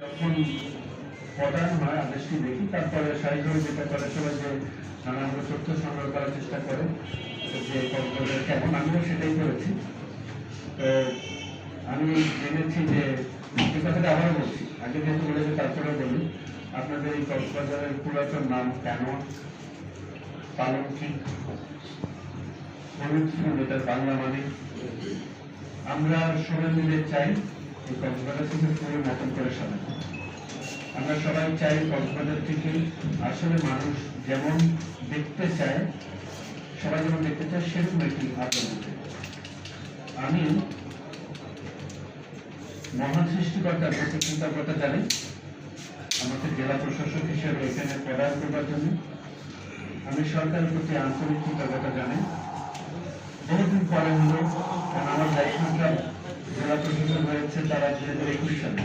যখন পদায়ন হয় আদেশটি দেখি, তারপরে স্বাভাবিকভাবে যেটা করে সবাই যে নানাভাবে তথ্য সংগ্রহ করার চেষ্টা করে যে কক্সবাজার কেমন, আমিও সেটাই করেছি। তো আমি জেনেছি যে এই কথাটা আবারও বলছি, আগে যেহেতু বলেছে তারপরে বলি, আপনাদের এই কক্সবাজারের পুরাতন নাম কেন, পালঙ্কি, হলুদ ফুল, এটার বাংলা মানে। আমরা সবাই মিলে চাই এই কক্সবাজার থেকে ফুলের মতন করে সাজানো। আমরা সবাই চাই কক্সবাজার থেকে আসলে মানুষ যেমন দেখতে চায়, সবাই যেমন দেখতে চায় সেরকম একটি আচরণ হতে। আমি মহান সৃষ্টিকর্তার প্রতি কৃতজ্ঞতা জানাই আমাকে জেলা প্রশাসক হিসেবে এখানে প্রদান করবার জন্য। আমি সরকারের প্রতি আন্তরিক কৃতজ্ঞতা জানাই। বহুদিন পরে হলো, কারণ আমার দায়িত্বটা জেলা প্রশাসক হয়েছে তারা 2021 সালে।